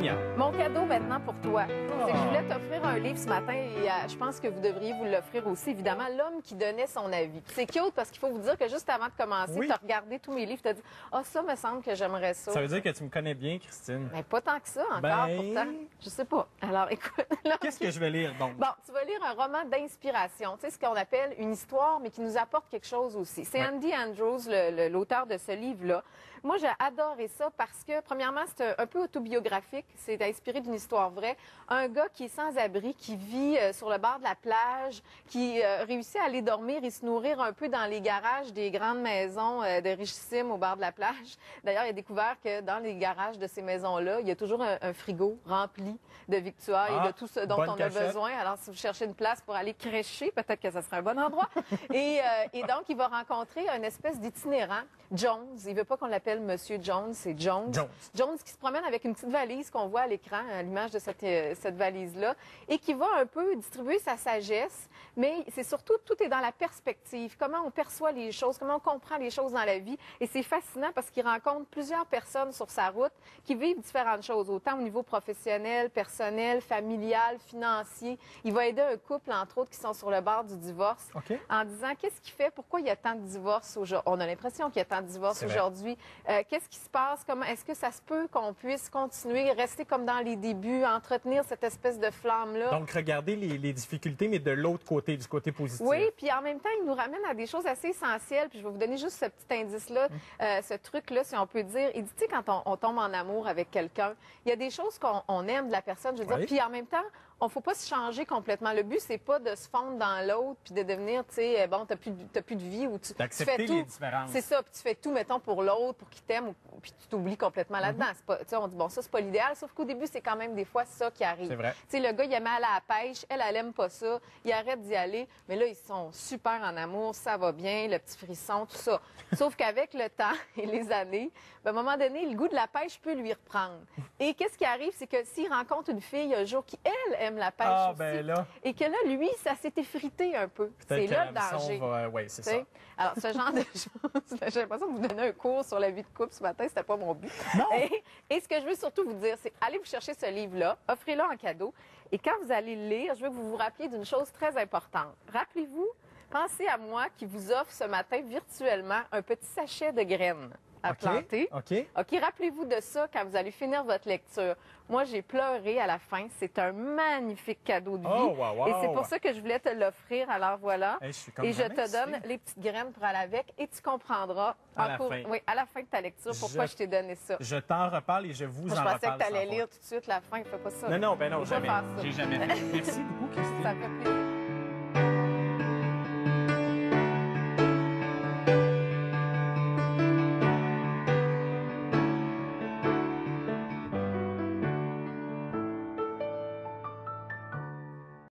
Génial. Mon cadeau maintenant pour toi, c'est que je voulais t'offrir un livre ce matin et je pense que vous devriez vous l'offrir aussi, évidemment, L'homme qui donnait son avis. C'est cute parce qu'il faut vous dire que juste avant de commencer, tu as regardé tous mes livres, tu as dit « Ah, ça me semble que j'aimerais ça. » Ça veut dire que tu me connais bien, Christine. Mais pas tant que ça encore, pourtant. Je sais pas. Alors, écoute... Qu'est-ce que je vais lire, donc? Bon, tu vas lire un roman d'inspiration, tu sais, ce qu'on appelle une histoire, mais qui nous apporte quelque chose aussi. C'est Andy Andrews, l'auteur de ce livre-là. Moi, j'ai adoré ça parce que, premièrement, c'est un peu autobiographique. C'est inspiré d'une histoire vraie. Un gars qui est sans abri, qui vit sur le bord de la plage, qui réussit à aller dormir et se nourrir un peu dans les garages des grandes maisons de richissimes au bord de la plage. D'ailleurs, il a découvert que dans les garages de ces maisons-là, il y a toujours un frigo rempli de victuailles et de tout ce dont on a besoin. Alors, si vous cherchez une place pour aller crêcher, peut-être que ce serait un bon endroit. et donc, il va rencontrer une espèce d'itinérant, Jones. Il veut pas qu'on l'appelle Monsieur Jones, c'est Jones. Jones qui se promène avec une petite valise qu'on voit à l'écran, à l'image de cette valise-là, et qui va un peu distribuer sa sagesse, mais c'est surtout, tout est dans la perspective, comment on perçoit les choses, comment on comprend les choses dans la vie. Et c'est fascinant parce qu'il rencontre plusieurs personnes sur sa route qui vivent différentes choses, autant au niveau professionnel, personnel, familial, financier. Il va aider un couple, entre autres, qui sont sur le bord du divorce, en disant qu'est-ce qui fait, pourquoi il y a tant de divorces aujourd'hui. On a l'impression qu'il y a tant de divorces aujourd'hui. Qu'est-ce qui se passe? Comment est-ce que ça se peut qu'on puisse continuer, rester comme dans les débuts, entretenir cette espèce de flamme-là? Donc, regarder les difficultés, mais de l'autre côté, du côté positif. Oui, puis en même temps, il nous ramène à des choses assez essentielles. Puis je vais vous donner juste ce petit indice-là, ce truc-là, si on peut dire. Il dit, tu sais, quand on tombe en amour avec quelqu'un, il y a des choses qu'on aime de la personne, je veux dire. Puis en même temps, on faut pas se changer complètement. Le but, c'est pas de se fondre dans l'autre puis de devenir, tu sais, bon, t'as plus de vie ou tu fais tout. Les différences. C'est ça, puis tu fais tout, mettons, pour l'autre, pour qu'il t'aime, puis tu t'oublies complètement là-dedans. C'est pas, tu sais, on dit, bon, ça, c'est pas l'idéal, sauf qu'au début, c'est quand même des fois ça qui arrive. C'est vrai. Tu sais, le gars, il aimait aller à la pêche, elle aime pas ça, il arrête d'y aller, mais là, ils sont super en amour, ça va bien, le petit frisson, tout ça. Sauf qu'avec le temps et les années, ben, à un moment donné, le goût de la pêche peut lui reprendre. Et qu'est-ce qui arrive, c'est que s'il rencontre une fille un jour qui, elle, aime la pêche aussi, et que là, lui, ça s'est effrité un peu. C'est là le danger. Oui, c'est ça. Alors, ce genre de choses, j'ai l'impression de vous donner un cours sur la vie de couple ce matin, c'était pas mon but. Non. Et ce que je veux surtout vous dire, c'est allez vous chercher ce livre-là, offrez-le en cadeau, et quand vous allez le lire, je veux que vous vous rappeliez d'une chose très importante. Rappelez-vous, pensez à moi qui vous offre ce matin virtuellement un petit sachet de graines à planter. OK, rappelez-vous de ça quand vous allez finir votre lecture. Moi, j'ai pleuré à la fin. C'est un magnifique cadeau de vie. Et c'est pour ça que je voulais te l'offrir. Alors voilà. Et je te donne les petites graines pour aller avec et tu comprendras à la fin de ta lecture pourquoi je t'ai donné ça. Je t'en reparle et je vous en reparle. Je pensais que tu allais lire tout de suite la fin. Fais pas ça. Non, jamais. J'ai jamais fait. Merci beaucoup, Christine. Ça me fait plaisir.